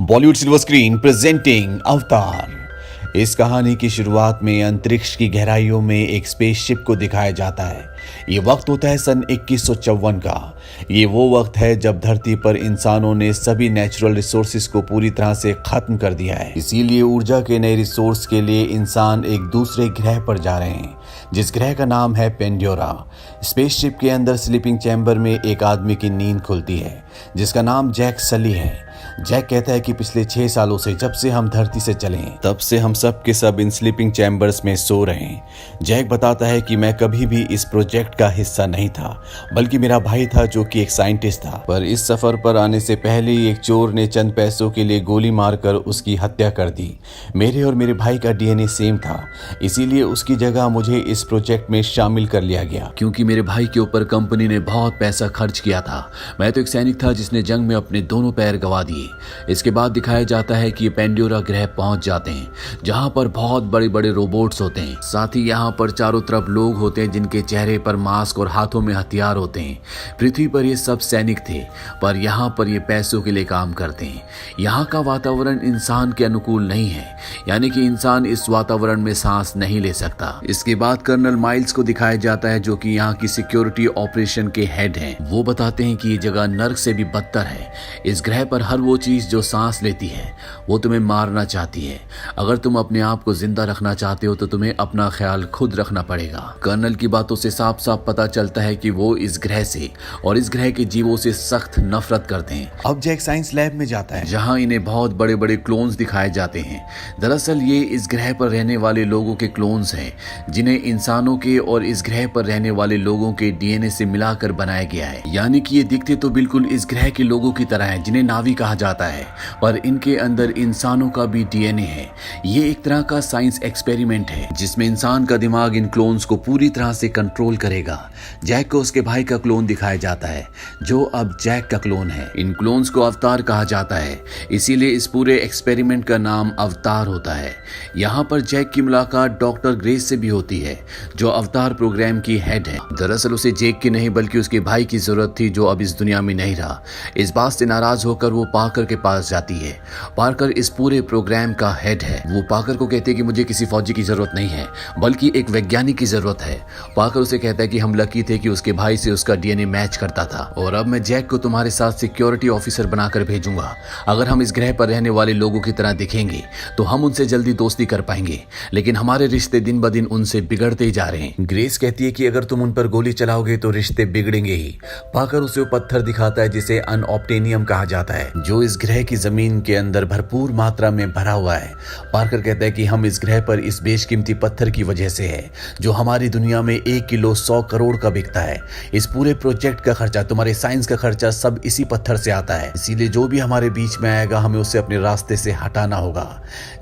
Bollywood silver screen presenting अवतार। इस कहानी की शुरुआत में अंतरिक्ष की गहराइयों में एक स्पेसशिप को दिखाया जाता है। ये वक्त होता है सन 2154 का। ये वो वक्त है जब धरती पर इंसानों ने सभी नेचुरल रिसोर्सेज को पूरी तरह से खत्म कर दिया है। इसीलिए ऊर्जा के नए रिसोर्स के लिए इंसान एक दूसरे ग्रह पर जा रहे हैं, जिस ग्रह का नाम है पेंडोरा। स्पेसशिप के अंदर स्लीपिंग चैम्बर में एक आदमी की नींद खुलती है, जिसका नाम जैक सली है। जैक कहता है कि पिछले 6 सालों से जब से हम धरती से चले तब से हम सब के सब इन स्लीपिंग चैम्बर्स में सो रहे हैं। जैक बताता है कि मैं कभी भी इस प्रोजेक्ट का हिस्सा नहीं था, बल्कि मेरा भाई था जो कि एक साइंटिस्ट था। पर इस सफर पर आने से पहले ही एक चोर ने चंद पैसों के लिए गोली मारकर उसकी हत्या कर दी। मेरे और मेरे भाई का डीएनए सेम था, इसीलिए उसकी जगह मुझे इस प्रोजेक्ट में शामिल कर लिया गया, क्योंकि मेरे भाई के ऊपर कंपनी ने बहुत पैसा खर्च किया था। मैं तो एक सैनिक था जिसने जंग में अपने दोनों पैर गंवा दिए। इसके बाद दिखाया जाता है कि ये पेंडोरा ग्रह पहुंच जाते हैं, जहां पर बहुत बड़े बड़े रोबोट्स होते हैं। साथ ही यहाँ पर चारों तरफ लोग होते हैं जिनके चेहरे पर मास्क और हाथों में हथियार होते हैं। पृथ्वी पर ये सब सैनिक थे, पर यहाँ पर ये पैसों के लिए काम करते हैं। यहाँ का वातावरण इंसान के अनुकूल नहीं है, यानी कि इंसान इस वातावरण में सांस नहीं ले सकता। इसके बाद कर्नल माइल्स को दिखाया जाता है, जो कि यहाँ की सिक्योरिटी ऑपरेशन के हेड हैं। वो बताते हैं कि ये जगह नर्क से भी बदतर है। इस ग्रह पर हर वो चीज जो सांस लेती है वो तुम्हें मारना चाहती है। अगर तुम अपने आप को जिंदा रखना चाहते हो तो तुम्हें अपना ख्याल खुद रखना पड़ेगा। कर्नल की बातों से साफ साफ पता चलता है कि वो इस ग्रह से और इस ग्रह के जीवों से सख्त नफरत करते हैं। अब जैक साइंस लैब में जाता है, जहां इन्हें बहुत बड़े बड़े क्लोन्स दिखाए जाते हैं। दरअसल ये इस ग्रह पर रहने वाले लोगों के क्लोन्स हैं, जिन्हें इंसानों के और इस ग्रह पर रहने वाले लोगों के डीएनए से मिलाकर बनाया गया है। यानी कि ये दिखते तो बिल्कुल इस ग्रह के लोगों की तरह है, जिन्हें नावी कहा जाता है, पर इनके अंदर इंसानों का भी डीएनए है। ये एक तरह का साइंस एक्सपेरिमेंट है, जिसमें इंसान का दिमाग इन क्लोन्स को पूरी तरह से कंट्रोल करेगा। जैक को उसके भाई का क्लोन दिखाया जाता है, जो अब जैक का क्लोन है। इन क्लोन्स को अवतार कहा जाता है, इसीलिए इस पूरे एक्सपेरिमेंट का नाम अवतार होता है। यहाँ पर जैक की मुलाकात डॉक्टर ग्रेस से भी होती है, जो अवतार प्रोग्राम की हेड है। दरअसल उसे जैक की नहीं बल्कि उसके भाई की जरूरत थी, जो अब इस दुनिया में नहीं रहा। इस बात से नाराज होकर वो पार्कर के पास जाती है। पार्कर इस पूरे प्रोग्राम का हेड है। वो पार्कर को कहते हैं कि मुझे किसी फौजी की जरूरत नहीं है, बल्कि एक वैज्ञानिक की जरूरत है। पार्कर उसे कहता है कि हम लकी थे कि उसके भाई से उसका डीएनए मैच करता था, और अब मैं जैक को तुम्हारे साथ सिक्योरिटी ऑफिसर बनाकर भेजूंगा। अगर हम इस ग्रह पर रहने वाले लोगों की तरह दिखेंगे तो हम उनसे जल्दी दोस्ती कर पाएंगे, लेकिन हमारे रिश्ते दिन ब दिन उनसे बिगड़ते ही जा रहे हैं। ग्रेस कहती है कि अगर तुम उन पर गोली चलाओगे तो रिश्ते बिगड़ेंगे ही। पार्कर उसे वो पत्थर दिखाता है जिसे अनऑब्टेनियम कहा जाता है, जो इस ग्रह की जमीन के अंदर भरपूर मात्रा में भरा हुआ है। पार्कर कहता है कि हम इस ग्रह पर इस बेशकीमती पत्थर की वजह से है, जो हमारी दुनिया में 1 किलो 100 करोड़ का बिकता है। इस पूरे प्रोजेक्ट का खर्चा, तुम्हारे साइंस का खर्चा सब इसी पत्थर से आता है, इसीलिए जो भी हमारे बीच में आएगा हमें उसे अपने रास्ते से हटाना होगा।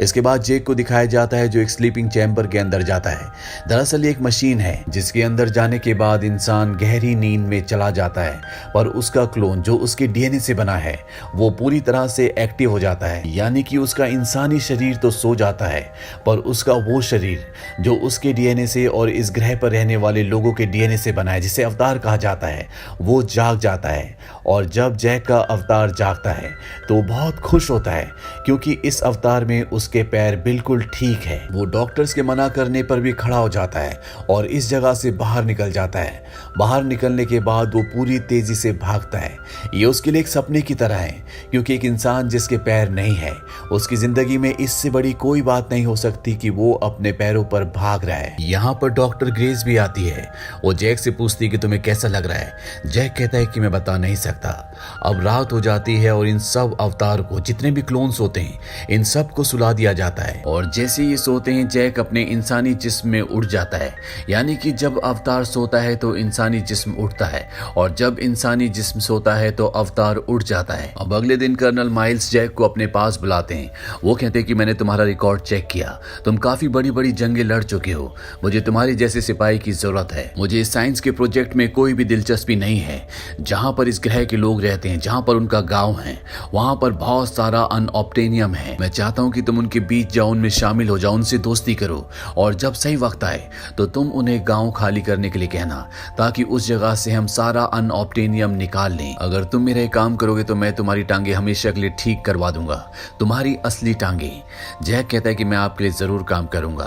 इसके बाद जेक को दिखाया जाता है, जो एक स्लीपिंग चैम्बर के अंदर जाता है। दरअसल एक मशीन है जिसके अंदर जाने के बाद इंसान गहरी नींद में चला जाता है, पर उसका क्लोन जो उसके डीएनए से बना है वो पूरी तरह से एक्टिव हो जाता है। यानी कि उसका इंसानी शरीर तो सो जाता है, पर उसका वो शरीर जो उसके डीएनए से और इस ग्रह पर रहने वाले लोगों के डीएनए से बना है, जिसे अवतार कहा जाता है, वो जाग जाता है। और जब जैक का अवतार जागता है तो बहुत खुश होता है, क्योंकि इस अवतार में उसके पैर बिल्कुल ठीक है। वो डॉक्टर्स के मना करने पर भी खड़ा हो जाता है और इस जगह से बाहर निकल जाता है। बाहर निकलने के बाद वो पूरी तेजी से भागता है। ये उसके लिए एक सपने की तरह है, क्योंकि एक इंसान जिसके पैर नहीं है, उसकी जिंदगी में इससे बड़ी कोई बात नहीं हो सकती कि वो अपने पैरों पर भाग रहा है। यहाँ पर डॉक्टर ग्रेस भी आती है। वो जैक से पूछती है कि तुम्हें कैसा लग रहा है। जैक कहता है कि मैं बता नहीं सकता। अब रात हो जाती है और इन सब अवतार को, जितने भी क्लोन्स होते हैं, इन सब को सुला दिया जाता है। और जैसे ये सोते हैं, जैक अपने इंसानी जिस्म में उड़ जाता है। यानी कि जब अवतार सोता है तो इंसानी जिस्म उठता है, और जब इंसानी जिस्म सोता है तो अवतार उड़ जाता है। अब अगले दिन कर्नल माइल्स जैक को अपने पास बुलाते हैं। वो कहते हैं कि मैंने तुम्हारा तुम्हारा रिकॉर्ड चेक किया। तुम काफी बड़ी बड़ी जंगें लड़ चुके हो। मुझे तुम्हारे जैसे सिपाही की जरूरत है। मुझे इस साइंस के प्रोजेक्ट में कोई भी दिलचस्पी नहीं है। जहां पर इस ग्रह के लोग रहते हैं, जहां पर उनका गांव है, वहां पर बहुत सारा अनऑब्टेनियम है। मैं चाहता हूं कि तुम उनके बीच जाओ, उनमें शामिल हो जाओ, उनसे दोस्ती करो, और जब सही वक्त आए तो तुम उन्हें गांव खाली करने के लिए कहना, ताकि उस जगह से हम सारा अनऑब्टेनियम निकाल लें। अगर तुम मेरा काम करोगे तो मैं तुम्हारी टांगे हमेशा के लिए ठीक करवा दूंगा, तुम्हारी असली टांगे। जैक कहता है कि मैं आपके लिए जरूर काम करूंगा।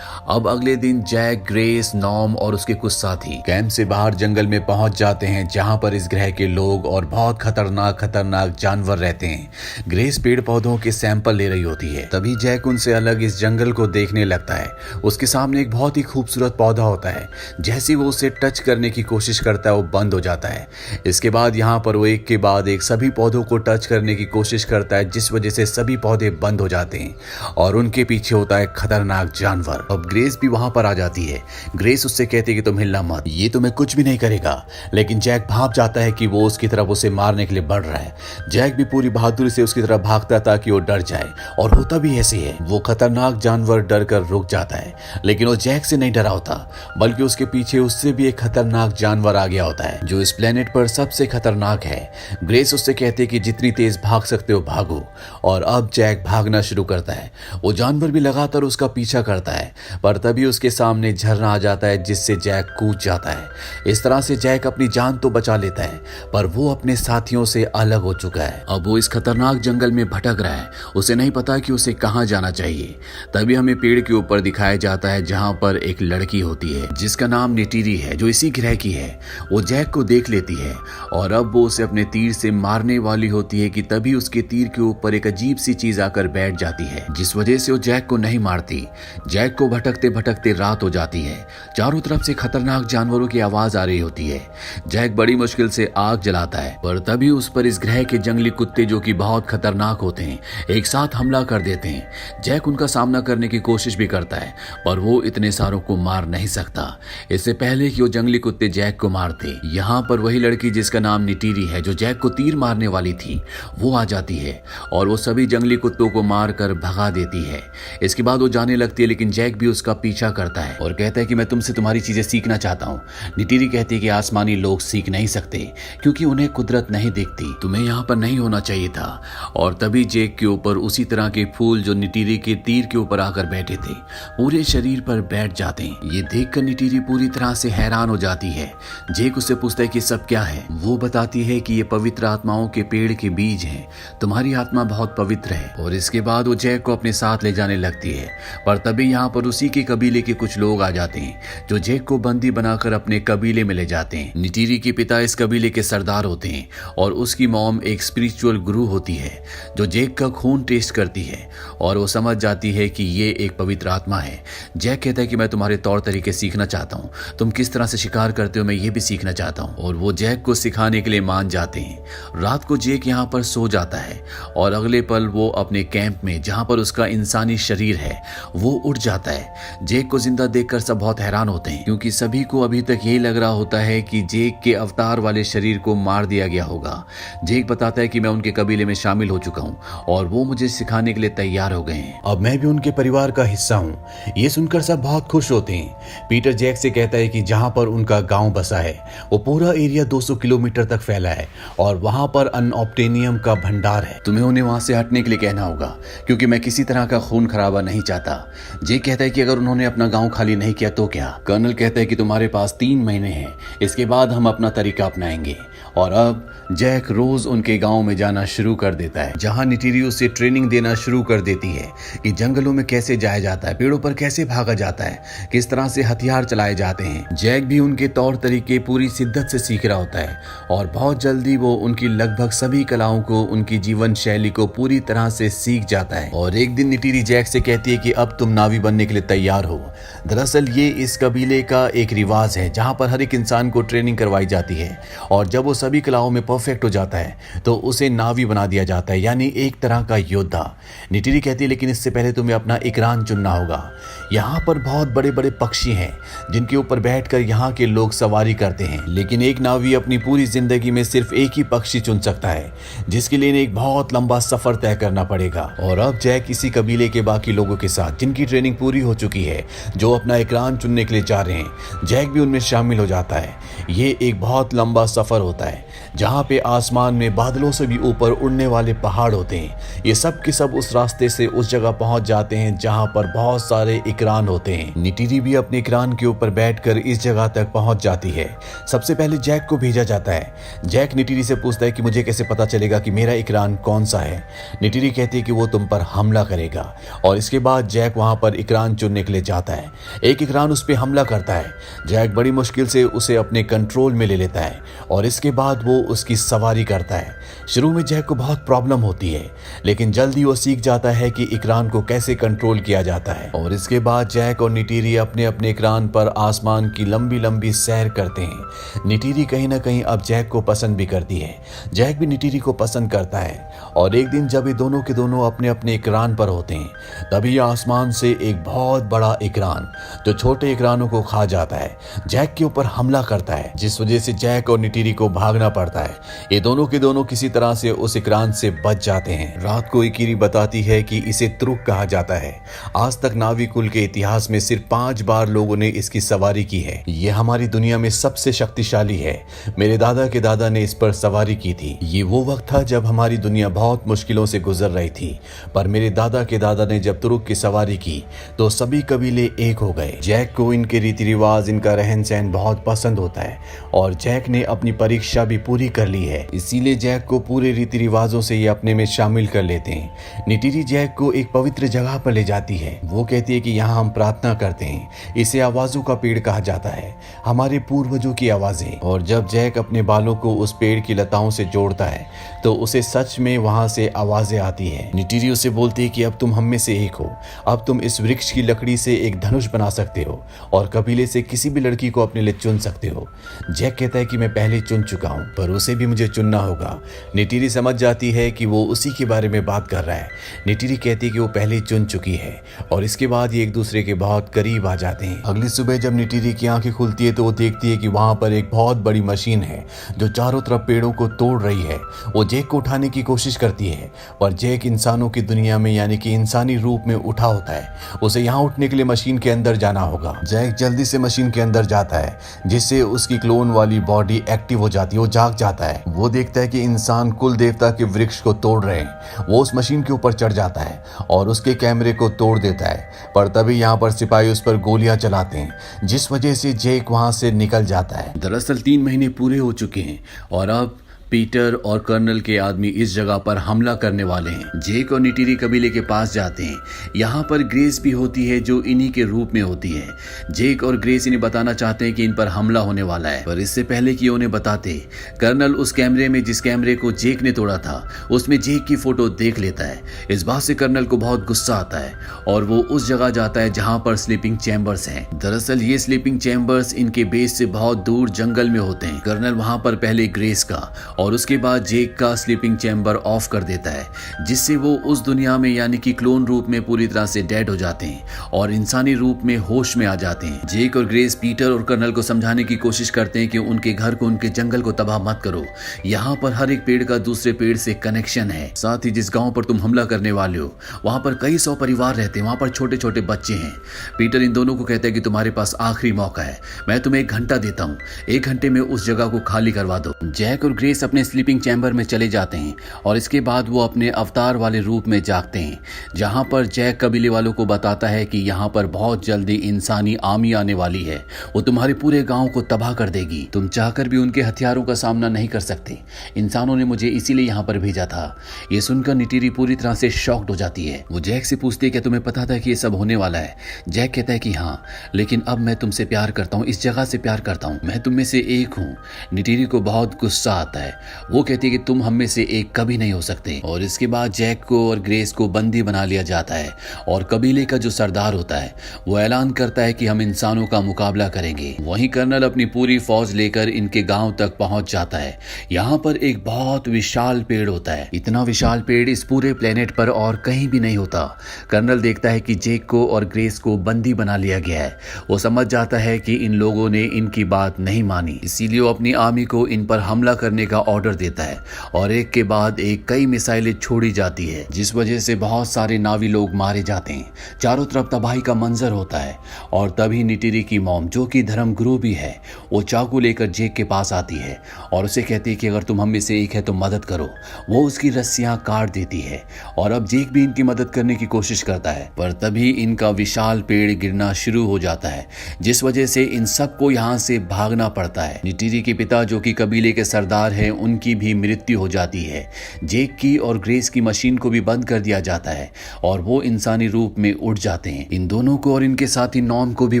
अब अगले दिन जैक, ग्रेस, नॉम और उसके कुछ साथी कैंप से बाहर जंगल में पहुंच जाते हैं, जहां पर इस ग्रह के लोग और बहुत खतरनाक जानवर रहते हैं। ग्रेस पेड़ पौधों के सैंपल ले रही होती है। तभी जैक उनसे अलग इस जंगल को देखने लगता है। उसके सामने एक बहुत ही खूबसूरत पौधा होता है। जैसे वो उसे टच करने की कोशिश करता है, वो बंद हो जाता है। इसके बाद यहाँ पर वो एक के बाद एक सभी पौधों को टच करने की कोशिश करता है, जिस वजह से सभी पौधे बंद हो जाते हैं और उनके पीछे होता है खतरनाक जानवर। अब ग्रेस भी वहां पर आ जाती है। ग्रेस उससे कहती है कि तुम हिलना मत, ये तुम्हें कुछ भी नहीं करेगा। लेकिन जैक भाप जाता है कि वो उसकी तरफ उसे मारने के लिए बढ़ रहा है। जैक भी पूरी बहादुरी से उसकी तरफ भागता ताकि वो डर जाए, और होता भी ऐसे है। वो खतरनाक जानवर डर कर रुक जाता है, लेकिन वो जैक से नहीं डरा होता, बल्कि उसके पीछे उससे भी एक खतरनाक जानवर आ गया होता है, जो इस प्लेनेट पर सबसे खतरनाक है। ग्रेस उससे कहती है कि जितनी तेज भाग सकते हो भागो, और अब जैक भागना शुरू करता है। वो जानवर भी लगातार उसका पीछा करता है, पर तभी उसके सामने झरना आ जाता है, जिससे जैक कूद जाता है। इस तरह से जैक अपनी जान तो बचा लेता है, पर वो अपने साथियों से अलग हो चुका है। अब वो इस खतरनाक जंगल में भटक रहा है। उसे नहीं पता कि उसे कहां जाना चाहिए। तभी हमें पेड़ के ऊपर दिखाया जाता है, जहां पर एक लड़की होती है जिसका नाम निटीरी है, जो इसी ग्रह की है। वो जैक को देख लेती है और अब वो उसे अपने तीर से मारने वाली होती है कि तभी उसके तीर के ऊपर एक अजीब सी चीज आकर बैठ जाती है, जिस वजह से वो जैक को नहीं मारती। जैक को भटकते भटकते रात हो जाती है। चारों तरफ से खतरनाक जानवरों की आवाज आ रही होती है। जैक बड़ी मुश्किल से आग जलाता है, पर तभी उस पर इस ग्रह के जंगली कुत्ते, जो कि बहुत खतरनाक होते हैं, एक साथ हमला कर देते हैं। जैक उनका सामना करने की कोशिश भी करता है, पर वो इतने सारों को मार नहीं सकता। इससे पहले कि वो जंगली कुत्ते जैक को मारते, यहाँ पर वही लड़की जिसका नाम निटीरी है, जो जैक को तीर मारने वाली थी, वो आ जाती है और वो सभी जंगली कुत्तों को मार कर भगा देती है। इसके बाद वो जाने लगती है, लेकिन जैक भी उसका पीछा करता है और कहता है कि मैं तुमसे तुम्हारी चीजें सीखना चाहता हूँ। निटीरी कहती है कि आसमानी लोग सीख नहीं सकते, क्योंकि उन्हें कुदरत नहीं दिखती। तुम्हें यहाँ पर नहीं होना चाहिए था। और तभी जैक के ऊपर उसी तरह के फूल जो निटीरी के तीर के ऊपर आकर बैठे थे, पूरे शरीर पर बैठ जाते हैं। ये देखकर निटीरी पूरी तरह से हैरान हो जाती है। जैक उससे पूछता है कि सब क्या है। वो बताती है कि ये पवित्र आत्माओं के पेड़ के बीज हैं। तुम्हारी आत्मा बहुत पवित्र है। और इसके बाद वो जैक को अपने साथ ले जाने लगती है, पर तभी यहाँ पर उसी के कबीले के कुछ लोग आ जाते हैं, जो जैक को बंदी बनाकर अपने कबीले में ले जाते हैं। निटीरी के पिता इस कबीले के सरदार होते हैं और उसकी मॉम एक स्पिरिचुअल गुरु होती है, जो जैक का खून टेस्ट करती है और वो समझ जाती है कि ये एक पवित्र आत्मा है। जैक कहता है कि मैं तुम्हारे तौर तरीके सीखना चाहता हूँ, तुम किस तरह से शिकार करते हो मैं ये भी सीखना चाहता हूँ। और वो जैक को सिखाने के लिए मान जाते हैं। रात को जैक यहाँ पर सो जाता है और अगले पल वो अपने कैंप में, जहाँ पर उसका इंसानी शरीर है, वो उठ जाता है। जैक को जिंदा देखकर सब बहुत हैरान होते हैं, क्योंकि सभी को अभी तक यही लग रहा होता है कि जैक के अवतार वाले शरीर को मार दिया गया होगा। जैक बताता है कि मैं उनके कबीले में शामिल हो चुका हूँ और वो मुझे सिखाने के लिए तैयार हो गए हैं। अब मैं भी उनके परिवार का हिस्सा हूँ। ये सुनकर सब बहुत खुश होते हैं। पीटर जैक से कहता है कि जहाँ पर उनका गांव बसा है, वो पूरा एरिया 200 किलोमीटर तक फैला है और वहां पर अनऑब्टेनियम का भंडार है। तुम्हें उन्हें वहां से हटने के लिए कहना होगा, क्योंकि मैं किसी तरह का खून खराबा नहीं चाहता। जैक कहता है कि अगर उन्होंने अपना गांव खाली नहीं किया तो क्या। कर्नल कहता है कि तुम्हारे पास 3 महीने हैं, इसके बाद हम अपना तरीका अपनाएंगे। और अब जैक रोज उनके गांव में जाना शुरू कर देता है, जहां निटीरी उसे ट्रेनिंग देना शुरू कर देती है कि जंगलों में कैसे जाया जाता है, पेड़ों पर कैसे भागा जाता है, किस तरह से हथियार चलाए जाते हैं। जैक भी उनके तौर तरीके पूरी शिद्दत से सीख रहा होता है और बहुत जल्दी वो उनकी लगभग सभी कलाओं को, उनकी जीवन शैली को पूरी तरह से सीख जाता है। और एक दिन निटीरी जैक से कहती है कि अब तुम नावी बनने के लिए तैयार हो। दरअसल ये इस कबीले का एक रिवाज है, जहां पर हर एक इंसान को ट्रेनिंग करवाई जाती है और जब वो सभी कलाओं में परफेक्ट हो जाता है तो उसे नावी बना दिया जाता है, यानी एक तरह का योद्धा। निटिरी कहती है लेकिन इससे पहले तुम्हें अपना इकरान चुनना होगा। यहाँ पर बहुत बड़े बड़े पक्षी हैं जिनके ऊपर बैठकर यहाँ के लोग सवारी करते हैं, लेकिन एक नावी अपनी पूरी जिंदगी में सिर्फ एक ही पक्षी चुन सकता है, जिसके लिए एक बहुत लंबा सफर तय करना पड़ेगा। और अब जैक इसी कबीले के बाकी लोगों के साथ, जिनकी ट्रेनिंग पूरी हो चुकी है, जो अपना इकरान चुनने के लिए जा रहे हैं, जैक भी उनमें शामिल हो जाता है। ये एक बहुत लंबा सफर होता है जहाँ पे आसमान में बादलों से भी ऊपर उड़ने वाले पहाड़ होते हैं। ये सब के सब उस रास्ते से उस जगह पहुंच जाते हैं जहाँ पर बहुत सारे इकरान होते हैं। निटिरी भी अपने इकरान के ऊपर बैठकर इस जगह तक पहुंच जाती है। सबसे पहले जैक को भेजा जाता है। जैक निटिरी से पूछता है कि मुझे कैसे पता चलेगा कि मेरा इकरान कौन सा है। निटिरी कहती है कि वो तुम पर हमला करेगा, और इसके बाद जैक वहां पर इकरान चुनने के लिए जाता है। एक इकरान उस पर हमला करता है। जैक बड़ी मुश्किल से उसे अपने कंट्रोल में ले लेता है और इसके बाद वो उसकी सवारी करता है। शुरू में जैक को बहुत प्रॉब्लम होती है, लेकिन जल्दी वो सीख जाता है कि इकरान को कैसे कंट्रोल किया जाता है। और इसके बाद जैक और निटिरी अपने अपने इकरान पर आसमान की लंबी लंबी सैर करते हैं। निटिरी कहीं ना कहीं अब जैक को पसंद भी करती है। जैक भी निटिरी को पसंद करता है। और एक दिन जब ये दोनों के दोनों अपने अपने इकरान पर होते हैं, तभी आसमान से एक बहुत बड़ा इकरान जो छोटे इकरानों को खा जाता है, जैक के ऊपर हमला करता है, जिस वजह से जैक और निटिरी को भागना पड़ता है। ये दोनों के दोनों किसी तरह से उस इकरान से बच जाते हैं। रात को इकिरी बताती है कि इसे त्रुक कहा जाता है। आज तक नावी कुल के इतिहास में सिर्फ 5 बार लोगों ने इसकी सवारी की है। ये हमारी दुनिया में सबसे शक्तिशाली है। मेरे दादा के दादा ने इस पर सवारी की थी। ये वो वक्त था जब हमारी दुनिया बहुत मुश्किलों से गुजर रही थी, पर मेरे दादा के दादा ने जब तुरुक की सवारी की तो सभी कबीले एक हो गए। जैक को इनके रीति रिवाज, इनका रहन सहन बहुत पसंद होता है और जैक ने अपनी परीक्षा भी पूरी कर ली है, इसीलिए जैक को पूरे रीति रिवाजों से ये अपने में शामिल कर लेते हैं। निटिरी जैक को एक पवित्र जगह पर ले जाती है। वो कहती है कि यहाँ हम प्रार्थना करते हैं। इसे आवाजों का पेड़ कहा जाता है, हमारे पूर्वजों की आवाजें। और जब जैक अपने बालों को उस पेड़ की लताओं से जोड़ता है तो उसे सच में वहां से आवाजें आती है। निटिरी उसे बोलती है कि अब तुम हम में से एक हो, अब तुम इस वृक्ष की लकड़ी से एक धनुष बना सकते हो और कबीले से किसी भी लड़की को अपने लिए चुन सकते हो। जैक कहता है कि मैं पहले चुन चुका हूं, पर उसे भी मुझे चुनना होगा। निटिरी समझ जाती है कि वो उसी के बारे में बात कर रहा है। निटिरी कहती है कि वो पहले चुन चुकी है और इसके बाद ये एक दूसरे के बहुत करीब आ जाते हैं। अगली सुबह जब निटिरी की आंखें खुलती है तो वो देखती है कि वहां पर एक बहुत बड़ी मशीन है जो चारों तरफ पेड़ों को तोड़ रही है। वो जैक को उठाने की कोशिश करती है, पर जैक इंसानों की दुनिया में यानी कि इंसानी रूप में उठा होता है। उसे यहाँ उठने के लिए मशीन के अंदर जाना होगा। जैक जल्दी से मशीन के अंदर जाता है, जिससे उसकी क्लोन वाली बॉडी एक्टिव हो जाती है। वो जाग जाता है। वो देखता है कि इंसान कुल देवता के वृक्ष को तोड़ रहे हैं। वो उस मशीन के ऊपर चढ़ जाता है और उसके कैमरे को तोड़ देता है, पर तभी यहाँ पर सिपाही उस पर गोलियां चलाते हैं, जिस वजह से जैक वहां से निकल जाता है। दरअसल 3 महीने पूरे हो चुके हैं और अब पीटर और कर्नल के आदमी इस जगह पर हमला करने वाले हैं। जेक और निटिरी कबीले के पास जाते हैं। यहाँ पर ग्रेस भी होती है जो इन्हीं के रूप में होती है। जेक और ग्रेस इन्हें बताना चाहते हैं कि इन पर हमला होने वाला है, पर इससे पहले कि उन्हें बताते कर्नल उस कैमरे में जिस कैमरे को जेक ने तोड़ा था उसमें जेक की फोटो देख लेता है। इस बात से कर्नल को बहुत गुस्सा आता है और वो उस जगह जाता है जहाँ पर स्लीपिंग चैम्बर्स हैं। दरअसल ये स्लीपिंग चैम्बर्स इनके बेस से बहुत दूर जंगल में होते हैं। कर्नल वहां पर पहले ग्रेस का और उसके बाद जेक का स्लीपिंग चैम्बर ऑफ कर देता है, जिससे वो उस दुनिया में यानी कि क्लोन रूप में पूरी तरह से डेड हो जाते हैं और इंसानी रूप में होश में आ जाते हैं। जेक और ग्रेस पीटर और कर्नल को समझाने की कोशिश करते हैं कि उनके घर को, उनके जंगल को तबाह मत करो। यहाँ पर हर एक पेड़ का दूसरे पेड़ से कनेक्शन है। साथ ही जिस गांव पर तुम हमला करने वाले हो वहां पर कई 100 परिवार रहते हैं, वहां पर छोटे छोटे बच्चे हैं। पीटर इन दोनों को कहता है कि तुम्हारे पास आखिरी मौका है, मैं तुम्हें 1 घंटा देता हूँ, 1 घंटे में उस जगह को खाली करवा दो। जैक और ग्रेस अपने स्लीपिंग चैम्बर में चले जाते हैं और इसके बाद वो अपने अवतार वाले रूप में जागते हैं, जहां पर जैक कबीले वालों को बताता है कि यहाँ पर बहुत जल्दी इंसानी आर्मी आने वाली है, वो तुम्हारे पूरे गांव को तबाह कर देगी। तुम चाहकर भी उनके हथियारों का सामना नहीं कर सकते। इंसानों ने मुझे इसीलिए यहाँ पर भेजा था। ये सुनकर निटिरी पूरी तरह से शॉक्ड हो जाती है। वो जैक से पूछती है कि तुम्हें पता था कि ये सब होने वाला है? जैक कहता है कि हाँ, लेकिन अब मैं तुमसे प्यार करता हूँ, इस जगह से प्यार करता हूँ, मैं तुम में से एक हूँ। निटिरी को बहुत गुस्सा आता है वो कहती है कि तुम हम में से एक कभी नहीं हो सकते। और इसके बाद जैक को और ग्रेस को बंदी बना लिया जाता है और कबीले का जो सरदार होता है वो ऐलान करता है कि हम इंसानों का मुकाबला करेंगे। वहीं कर्नल अपनी पूरी फौज लेकर इनके गांव तक पहुंच जाता है। यहाँ पर एक बहुत विशाल पेड़ होता है, इतना विशाल पेड़ इस पूरे प्लेनेट पर और कहीं भी नहीं होता। कर्नल देखता है कि जैक को और ग्रेस को बंदी बना लिया गया है। वो समझ जाता है कि इन लोगों ने इनकी बात नहीं मानी, इसीलिए वो अपनी आर्मी को इन पर हमला करने का ऑर्डर देता है और एक के बाद एक कई मिसाइलें छोड़ी जाती है, जिस वजह से बहुत सारे नावी लोग मारे जाते हैं। चारों तरफ तबाही का मंजर होता है और तभी निटिरी की मॉम, जो कि धर्म गुरु भी है, वो चाकू लेकर जैक के पास आती है और उसे कहती है कि अगर तुम हम में से एक है तो मदद करो। वो उसकी रस्सियां काट देती है और अब जैक भी इनकी मदद करने की कोशिश करता है, पर तभी इनका विशाल पेड़ गिरना शुरू हो जाता है, जिस वजह से इन सबको यहाँ से भागना पड़ता है। निटिरी के पिता, जो कि कबीले के सरदार हैं, उनकी भी मृत्यु हो जाती है। जैक की और ग्रेस की मशीन को भी बंद कर दिया जाता है और वो इंसानी रूप में उड़ जाते हैं। इन दोनों को और इनके साथी नॉर्म को भी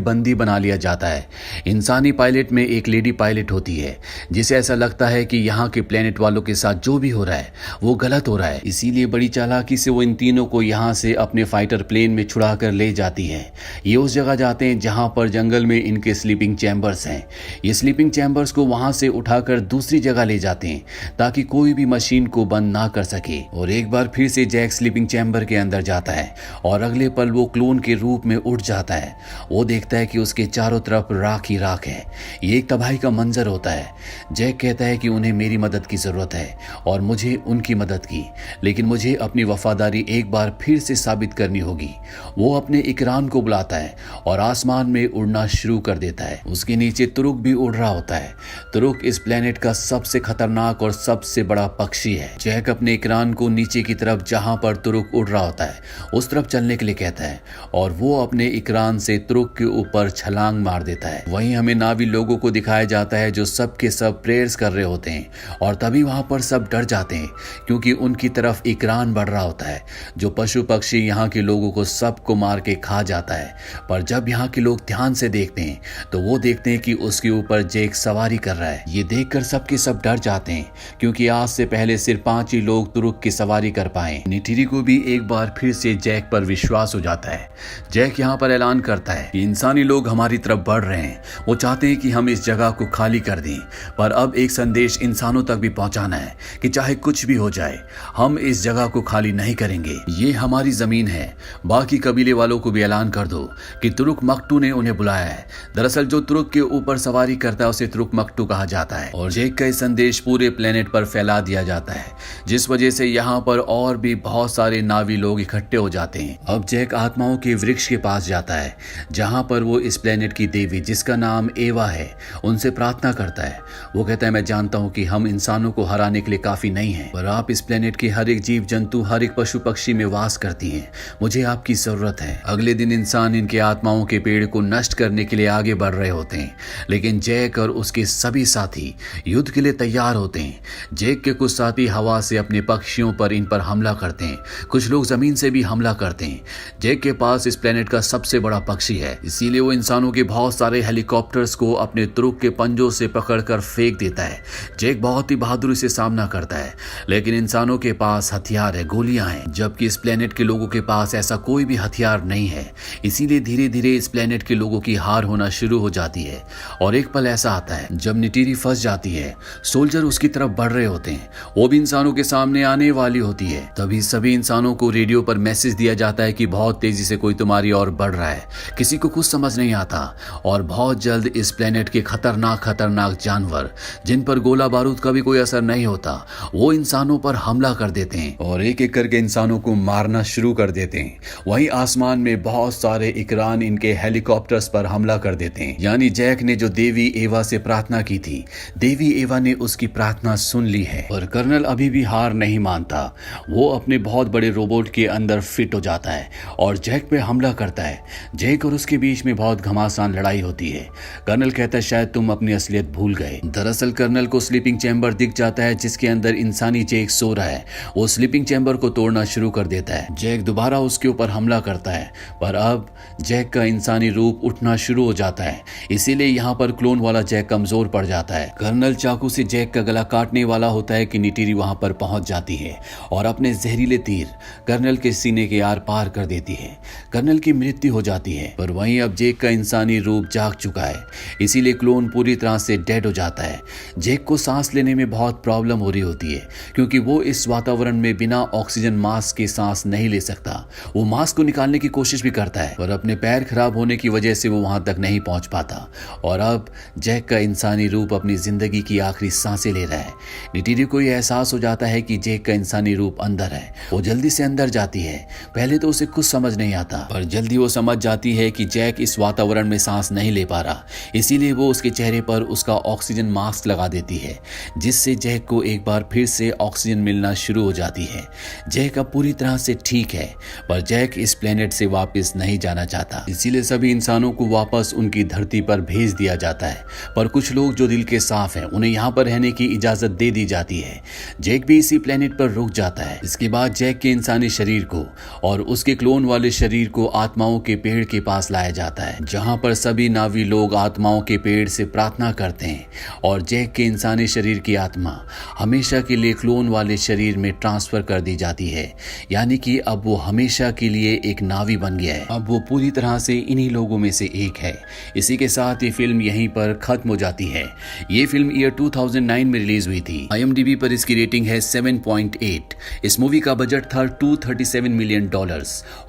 बंदी बना लिया जाता है। इंसानी पायलट में एक लेडी पायलट होती है, जिसे ऐसा लगता है कि यहाँ के प्लेनेट वालों के साथ जो भी हो रहा है वो गलत हो रहा है, इसीलिए बड़ी चालाकी से वो इन तीनों को यहाँ से अपने फाइटर प्लेन में छुड़ा कर ले जाती है। ये उस जगह जाते हैं जहाँ पर जंगल में इनके स्लीपिंग चैम्बर्स हैं। ये स्लीपिंग चैम्बर्स को वहां से उठाकर दूसरी जगह ले जाते हैं ताकि कोई भी मशीन को बंद ना कर सके। और एक बार फिर से जैक स्लीपिंग चैम्बर के अंदर जाता है और अगले पल वो क्लोन के रूप में उठ जाता है। वो देखता है कि उसके चारों तरफ राख ही राख है। ये एक तबाही का मंजर होता है। जैक कहता है कि उन्हें मेरी मदद की जरूरत है और मुझे उनकी मदद की, लेकिन मुझे अपनी वफादारी एक बार फिर से साबित करनी होगी। वो अपने इकरान को बुलाता है और आसमान में उड़ना शुरू कर देता है। उसके नीचे तुरुक भी उड़ रहा होता है। तुरुक इस प्लेनेट का सबसे खतरनाक और सबसे बड़ा पक्षी है। जैक अपने इकरान को नीचे की तरफ, जहां पर तुरुक उड़ रहा होता है, उस तरफ चलने के लिए कहता है और वो अपने इकरान से तुरुक के ऊपर छलांग मार देता है। वहीं हमें नावी लोगों को दिखाया जाता है जो सब के सब प्रेयर्स कर रहे होते हैं और तभी वहां पर सब डर जाते हैं क्योंकि उनकी तरफ इकरान बढ़ रहा होता है, जो पशु पक्षी यहाँ के लोगों को सबको मार के खा जाता है। पर जब यहाँ के लोग ध्यान से देखते हैं तो वो देखते हैं कि उसके ऊपर जैक सवारी कर रहा है। ये देखकर सबके सब डर जाते हैं क्योंकि आज से पहले सिर्फ 5 ही लोग तुरुक की सवारी कर पाए। निटिरी को भी एक बार फिर से जैक पर विश्वास हो जाता है। जैक यहाँ पर ऐलान करता है कि इंसानी लोग हमारी तरफ बढ़ रहे हैं। वो चाहते हैं कि हम इस जगह को खाली कर दें, पर अब एक संदेश इंसानों तक भी पहुंचाना है कि चाहे कुछ भी हो जाए, हम इस जगह को खाली नहीं करेंगे। ये हमारी जमीन है। बाकी कबीले वालों को भी ऐलान कर दो कि तुरुक मकटू ने उन्हें बुलाया है। दरअसल जो तुरुक के ऊपर सवारी करता है उसे तुरुक मकटू कहा जाता है और जैक का संदेश पूरे प्लेनेट पर फैला दिया जाता है, जिस वजह से यहाँ पर और भी बहुत सारे नावी लोग इकट्ठे हो जाते हैं। अब जैक आत्माओं के वृक्ष के पास जाता है जहाँ पर वो इस प्लेनेट की देवी, जिसका नाम एवा है, उनसे प्रार्थना करता है। वो कहता है, मैं जानता हूँ कि हम इंसानों को हराने के लिए काफी नहीं हैं, पर आप इस प्लेनेट के हर एक जीव जंतु, हर एक पशु पक्षी में वास करती हैं। मुझे आपकी जरूरत है। अगले दिन इंसान इनके आत्माओं के पेड़ को नष्ट करने के लिए आगे बढ़ रहे होते हैं, लेकिन जैक और उसके सभी साथी युद्ध के लिए तैयार होते हैं। जैक के कुछ साथी हवा से अपने पक्षियों पर इन पर हमला करते हैं, कुछ लोग जमीन से भी हमला करते हैं। जैक के पास इस प्लेनेट का सबसे बड़ा पक्षी है, इसीलिए वो इंसानों के बहुत सारे हेलीकॉप्टर्स को अपने तुरुक के पंजों से पकड़कर फेंक देता है। जैक बहुत ही बहादुरी से सामना करता है, लेकिन इंसानों के पास हथियार है, गोलियां हैं, जबकि इस प्लेनेट के लोगों के पास ऐसा कोई भी हथियार नहीं है। इसीलिए धीरे धीरे इस प्लेनेट के लोगों की हार होना शुरू हो जाती है और एक पल ऐसा आता है जब निटिरी फंस जाती है। सोल्जर उसकी तरफ बढ़ रहे होते हैं, वो भी इंसानों के सामने आने वाली होती है। तभी सभी इंसानों को रेडियो पर मैसेज दिया जाता है कि बहुत तेजी से कोई तुम्हारी ओर बढ़ रहा है। किसी को कुछ समझ नहीं आता और बहुत जल्द इस प्लेनेट के खतरनाक खतरनाक जानवर, जिन पर गोला बारूद का भी कोई असर नहीं होता, वो इंसानों पर हमला कर देते हैं और एक एक करके इंसानों को मारना शुरू कर देते हैं। वहीं आसमान में बहुत सारे इकरान इनके हेलीकॉप्टर्स पर हमला कर देते हैं। यानी जैक ने जो देवी एवा से प्रार्थना की थी, देवी एवा ने उसकी प्रार्थना सुन ली है। और कर्नल अभी भी हार नहीं मानता। वो अपने बहुत बड़े रोबोट के अंदर फिट हो जाता है और जैक पे हमला करता है। जैक और उसके बीच में बहुत घमासान लड़ाई होती है। कर्नल कहता है, शायद तुम अपनी असलियत भूल गए। दरअसल कर्नल को स्लीपिंग चैम्बर दिख जाता है जिसके अंदर इंसानी जैक सो रहा है। वो स्लीपिंग चैम्बर को तोड़ना शुरू कर देता है। जैक दोबारा उसके ऊपर हमला करता है, पर अब जैक का इंसानी रूप उठना शुरू हो जाता है, इसीलिए यहाँ पर क्लोन वाला जैक कमजोर पड़ जाता है। कर्नल चाकू से जैक का गला काटने वाला होता है कि नीटिरी वहां पर पहुंच जाती है और अपने जहरीले तीर कर्नल के सीने के आर पार कर देती है। कर्नल की मृत्यु हो जाती है। पर वहीं अब जैक का इंसानी रूप जाग चुका है, इसीलिए क्लोन पूरी तरह से डेड हो जाता है। जैक को सांस लेने में बहुत प्रॉब्लम हो रही होती है क्योंकि वो इस वातावरण में बिना ऑक्सीजन मास्क के सांस नहीं ले सकता। वो मास्क को निकालने की कोशिश भी करता है पर अपने पैर खराब होने की वजह से वो वहां तक नहीं पहुंच पाता। और अब जैक का इंसानी रूप अपनी जिंदगी की आखिरी सांसें ले रहा है। नीटिरी को यह एहसास हो जाता है कि जैक का इंसानी रूप अंदर है। वो जल्दी से अंदर जाती है। पहले तो उसे कुछ समझ नहीं आता पर जल्दी वो समझ जाती है कि जैक इस वातावरण में सांस नहीं ले पा रहा, इसीलिए वो उसके चेहरे पर उसका ऑक्सीजन मास्क लगा देती है जिससे जैक को एक बार फिर से ऑक्सीजन मिलना शुरू हो जाती है। जैक अब पूरी तरह से ठीक है पर जैक इस प्लेनेट से वापस नहीं जाना चाहता, इसीलिए सभी इंसानों को वापस उनकी धरती पर भेज दिया जाता है। पर कुछ लोग जो दिल के साफ हैं उन्हें यहाँ पर रहने की इजाजत दे दी जाती है। जैक भी इसी प्लेनेट पर रुक जाता है। इसके बाद जैक के इंसानी शरीर को और उसके क्लोन वाले शरीर को आत्माओं के पेड़ के पास लाया जाता है जहां पर सभी नावी लोग आत्माओं के पेड़ से प्रार्थना करते हैं और जैक के इंसानी शरीर की आत्मा हमेशा के लिए क्लोन वाले शरीर में ट्रांसफर कर दी जाती है। यानी कि अब वो हमेशा के लिए एक नावी बन गया है। अब वो पूरी तरह से इन्हीं लोगों में से एक है। इसी के साथ ये फिल्म यहीं पर खत्म हो जाती है। ये फिल्म ईयर 2009 में रिलीज हुई थी। IMDb पर इसकी रेटिंग है 7.8। इस मूवी का बजट था $237 मिलियन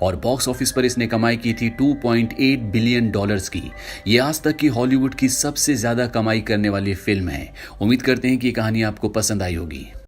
और बॉक्स ऑफिस पर इसने कमाई की थी $2.8 बिलियन की। ये आज तक की हॉलीवुड की सबसे ज्यादा कमाई करने वाली फिल्म है। उम्मीद करते हैं कि ये कहानी आपको पसंद आई होगी।